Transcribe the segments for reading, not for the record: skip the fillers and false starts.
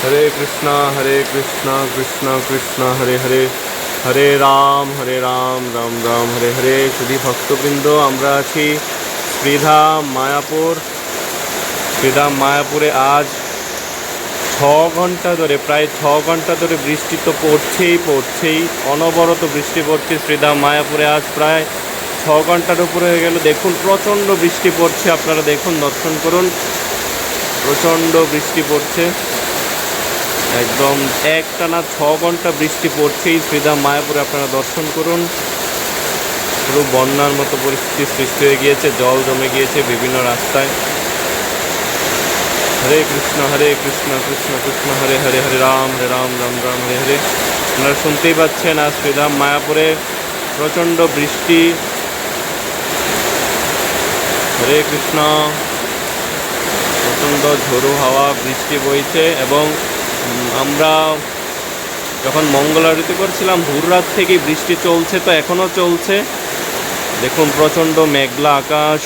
হরে কৃষ্ণ কৃষ্ণ কৃষ্ণ হরে হরে, হরে রাম রাম রাম হরে হরে। শুধু ভক্তবৃন্দ, আমরা আছি শ্রীধাম মায়াপুর। শ্রীধাম মায়াপুরে আজ 6 ঘন্টা ধরে, প্রায় 6 ঘন্টা ধরে বৃষ্টি তো পড়ছেই, অনবরত বৃষ্টি পড়ছে শ্রীধাম মায়াপুরে। আজ প্রায় 6 ঘন্টার উপরে হয়ে গেল। দেখুন, প্রচণ্ড বৃষ্টি পড়ছে। আপনারা দেখুন, দর্শন করুন, প্রচণ্ড বৃষ্টি পড়ছে। একদম একটানা 6 ঘন্টা বৃষ্টি পড়ছেই শ্রীধাম মায়াপুরে। আপনারা দর্শন করুন, পুরো বন্যার মতো পরিস্থিতি সৃষ্টি হয়ে গিয়েছে, জল জমে গিয়েছে বিভিন্ন রাস্তায়। হরে কৃষ্ণ কৃষ্ণ কৃষ্ণ হরে হরে, হরে রাম রাম রাম হরে হরে। আপনারা শুনতেই পাচ্ছেন, আজ শ্রীধাম মায়াপুরে প্রচণ্ড বৃষ্টি। হরে কৃষ্ণ। প্রচণ্ড ঝোড়ো হাওয়া, বৃষ্টি বইছে। এবং আমরা যখন মঙ্গল আরতি করছিলাম, ভোর রাত থেকেই বৃষ্টি চলছে, তো এখনও চলছে। দেখুন, প্রচণ্ড মেঘলা আকাশ,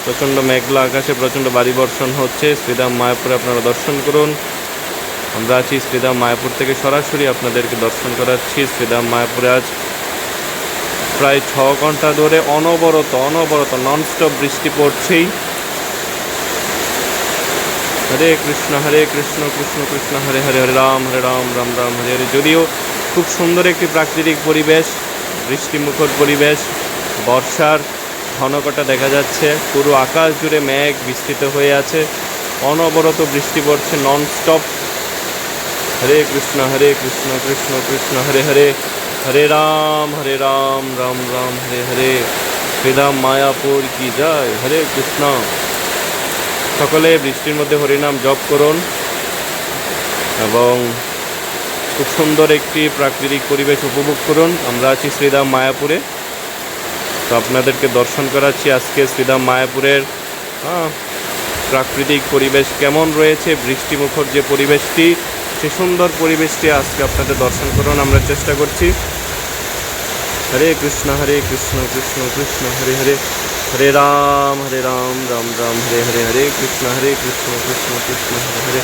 প্রচণ্ড মেঘলা আকাশে প্রচণ্ড বাড়ি বর্ষণ হচ্ছে শ্রীধাম মায়াপুরে। আপনারা দর্শন করুন। আমরা আছি শ্রীধাম মায়াপুর থেকে সরাসরি আপনাদেরকে দর্শন করাচ্ছি। শ্রীধাম মায়াপুরে আজ প্রায় 6 ঘন্টা ধরে অনবরত ননস্টপ বৃষ্টি পড়ছেই। হরে কৃষ্ণ কৃষ্ণ কৃষ্ণ হরে হরে, হরে রাম রাম রাম হরে হরে। যদিও খুব সুন্দর একটি প্রাকৃতিক পরিবেশ, বৃষ্টিমুখর পরিবেশ, বর্ষার ঘনঘটা দেখা যাচ্ছে। পুরো আকাশ জুড়ে মেঘ বিস্তৃত হয়ে আছে, অনবরত বৃষ্টি পড়ছে ননস্টপ। হরে কৃষ্ণ কৃষ্ণ কৃষ্ণ হরে হরে, হরে রাম রাম রাম হরে হরে। শ্রীধাম মায়াপুর কি জয়। হরে কৃষ্ণ। সকলে বৃষ্টির মধ্যে হরিনাম জপ করুন এবং খুব সুন্দর একটি প্রাকৃতিক পরিবেশ উপভোগ করুন। আমরা আছি শ্রীধাম মায়াপুরে, তো আপনাদেরকে দর্শন করাচ্ছি আজকে শ্রীধাম মায়াপুরের প্রাকৃতিক পরিবেশ কেমন রয়েছে। বৃষ্টিমুখর যে পরিবেশটি, সে সুন্দর পরিবেশটি আজকে আপনাদের দর্শন করুন আমরা চেষ্টা করছি। হরে কৃষ্ণ কৃষ্ণ কৃষ্ণ হরে হরে, হরে রাম রাম রাম হরে হরে। হরে কৃষ্ণ কৃষ্ণ কৃষ্ণ হরে হরে,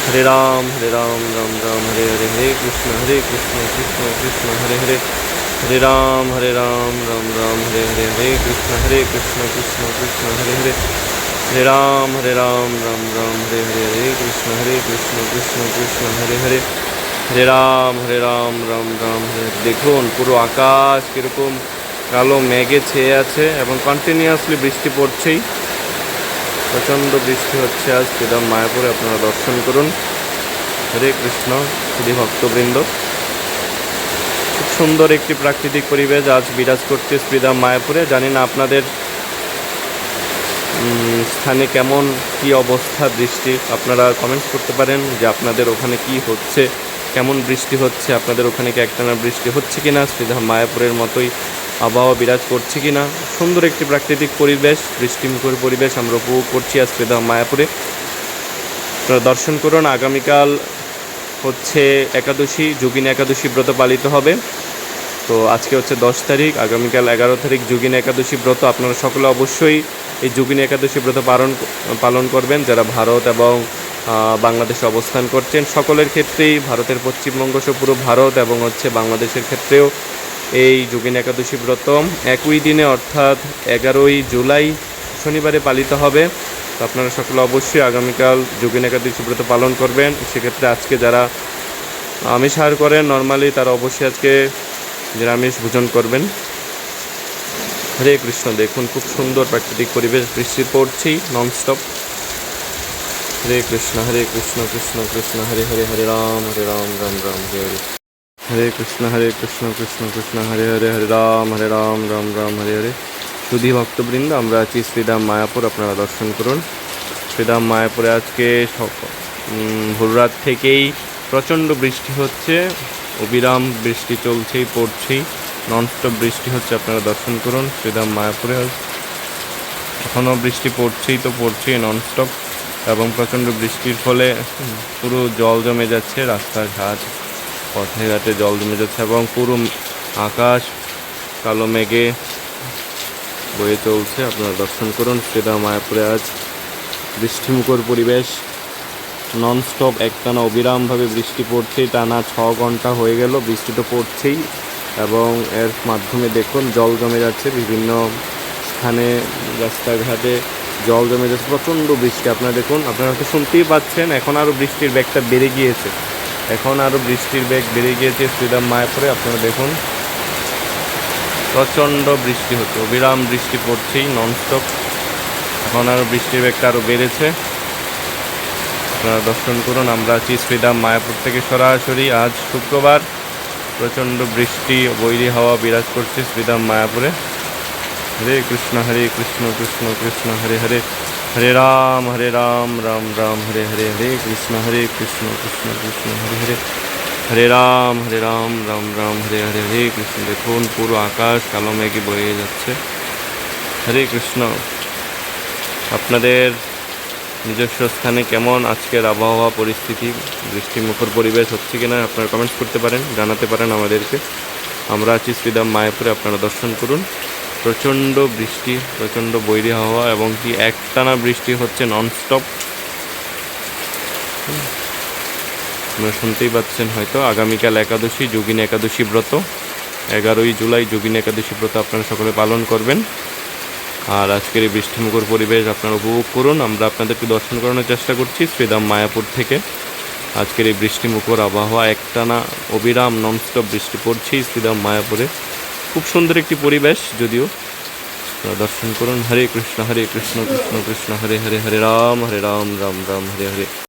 হরে রাম রাম রাম হরে হরে। হরে কৃষ্ণ কৃষ্ণ হরে হরে, হরে রাম রাম রাম হরে হরে। হরে কৃষ্ণ কৃষ্ণ হরে হরে, হরে রাম রাম রাম হরে হরে। হরে কৃষ্ণ কৃষ্ণ হরে হরে, হরে রাম রাম রাম হরে। দেখুন, পুরো আকাশ কীরকম কালো মেঘে ছেয়ে আছে এবং কন্টিনিউয়াসলি বৃষ্টি পড়ছেই। প্রচণ্ড বৃষ্টি হচ্ছে আজ শ্রীধাম মায়াপুরে। আপনারা দর্শন করুন। হরে কৃষ্ণ। শুধু ভক্তবৃন্দ, খুব সুন্দর একটি প্রাকৃতিক পরিবেশ আজ বিরাজ করছে শ্রীধাম মায়াপুরে। জানি না আপনাদের স্থানে কেমন কি অবস্থা বৃষ্টি, আপনারা কমেন্টস করতে পারেন যে আপনাদের ওখানে কি হচ্ছে, কেমন বৃষ্টি হচ্ছে, আপনাদের ওখানে কি একটানা বৃষ্টি হচ্ছে কিনা, শ্রীধাম মায়াপুরের মতোই আবহাওয়া বিরাজ করছে কিনা। সুন্দর একটি প্রাকৃতিক পরিবেশ, বৃষ্টিমুখর পরিবেশ আমরা উপভোগ করছি আজ শ্রীধাম মায়াপুরে। আপনারা দর্শন করুন। আগামীকাল হচ্ছে একাদশী, যোগিনী একাদশী ব্রত পালিত হবে। তো আজকে হচ্ছে 10 তারিখ, আগামীকাল 11 তারিখ যোগিনী একাদশী ব্রত। আপনারা সকলে অবশ্যই এই যোগিনী একাদশী ব্রত পালন করবেন। যারা ভারত এবং বাংলাদেশে অবস্থান করছেন, সকলের ক্ষেত্রেই, ভারতের পশ্চিমবঙ্গ সহ পুরো ভারত এবং হচ্ছে বাংলাদেশের ক্ষেত্রেও এই যোগিনী একাদশী ব্রত একই দিনে অর্থাৎ 11ই জুলাই শনিবারে পালিত হবে। তো আপনারা সকলে অবশ্যই আগামীকাল যোগিনী একাদশী ব্রত পালন করবেন। সেক্ষেত্রে আজকে যারা আমিষ আহার করেন নর্মালি, তারা অবশ্যই আজকে নিরামিষ ভোজন করবেন। হরে কৃষ্ণ। দেখুন, খুব সুন্দর প্রাকৃতিক পরিবেশ, বৃষ্টি পড়ছেই ননস্টপ। হরে কৃষ্ণ কৃষ্ণ কৃষ্ণ হরে হরে, হরে রাম রাম রাম হরে হরে। হরে কৃষ্ণ কৃষ্ণ হরে হরে, হরে রাম রাম রাম হরে হরে। শুধু ভক্তবৃন্দ, আমরা আছি শ্রীধাম মায়াপুর। আপনারা দর্শন করুন। শ্রীধাম মায়াপুরে আজকে ভোর রাত থেকেই প্রচণ্ড বৃষ্টি হচ্ছে, অবিরাম বৃষ্টি চলছেই, পড়ছেই, ননস্টপ বৃষ্টি হচ্ছে। আপনারা দর্শন করুন শ্রীধাম মায়াপুরে। এখনও বৃষ্টি পড়ছেই ননস্টপ এবং প্রচণ্ড বৃষ্টির ফলে পুরো জল জমে যাচ্ছে, রাস্তাঘাট পথে ঘাটে জল জমে যাচ্ছে এবং পুরো আকাশ কালো মেঘে বয়ে চলছে। আপনারা দর্শন করুন শ্রীধাম মায়াপুরে আজ বৃষ্টিমুখর পরিবেশ। ননস্টপ একটানা অবিরামভাবে বৃষ্টি পড়ছে, টানা 6 ঘন্টা হয়ে গেল বৃষ্টি তো পড়ছেই, এবং এর মাধ্যমে দেখুন জল জমে যাচ্ছে বিভিন্ন স্থানে, রাস্তাঘাটে জল জমে যাচ্ছে, প্রচণ্ড বৃষ্টি। আপনারা দেখুন, আপনারা হয়তো শুনতেই পাচ্ছেন, এখন আরও বৃষ্টির বেগটা বেড়ে গিয়েছে, এখন আরও বৃষ্টির বেগ বেড়ে গিয়েছে শ্রীরাম মায়াপুরে। আপনারা দেখুন প্রচণ্ড বৃষ্টি হচ্ছে, অবিরাম বৃষ্টি পড়ছেই ননস্টপ, এখন আরও বৃষ্টির বেগটা আরও বেড়েছে। আপনারা দর্শন করুন, আমরা আছি শ্রীরাম মায়াপুর থেকে সরাসরি। আজ শুক্রবার, প্রচণ্ড বৃষ্টি, বৈরী হাওয়া বিরাজ করছে শ্রীরাম মায়াপুরে। হরে কৃষ্ণ কৃষ্ণ কৃষ্ণ হরে হরে, হরে রাম রাম রাম হরে হরে, হরে কৃষ্ণ কৃষ্ণ কৃষ্ণ হরে হরে, হরে রাম রাম রাম হরে হরে, হরে কৃষ্ণ। দেখুন পুরো আকাশ কালো মেঘে বয়ে যাচ্ছে। হরে কৃষ্ণ। আপনাদের নিজস্ব স্থানে কেমন আজকের আবহাওয়া পরিস্থিতি, বৃষ্টিমুখর পরিবেশ হচ্ছে কিনা আপনারা কমেন্টস করতে পারেন, জানাতে পারেন আমাদেরকে। আমরা আছি শ্রীরাম মায়াপুরে, আপনারা দর্শন করুন। প্রচণ্ড বৃষ্টি, প্রচণ্ড বৈরী হাওয়া, এবং কি একটানা বৃষ্টি হচ্ছে ননস্টপ। আপনারা শুনতেই পাচ্ছেন হয়তো। আগামীকাল একাদশী, যোগিনী একাদশী ব্রত, 11ই জুলাই যোগিনী একাদশী ব্রত আপনারা সকলে পালন করবেন। আর আজকের এই বৃষ্টিমুখর পরিবেশ আপনারা উপভোগ করুন। আমরা আপনাদেরকে দর্শন করানোর চেষ্টা করছি শ্রীরাম মায়াপুর থেকে। আজকের এই বৃষ্টিমুখর আবহাওয়া, একটানা অবিরাম ননস্টপ বৃষ্টি পড়ছেই শ্রীরাম মায়াপুরে। খুব সুন্দর একটি পরিবেশ যদিও। দর্শন করুন। হরে কৃষ্ণ কৃষ্ণ কৃষ্ণ হরে হরে, হরে রাম রাম রাম হরে হরে।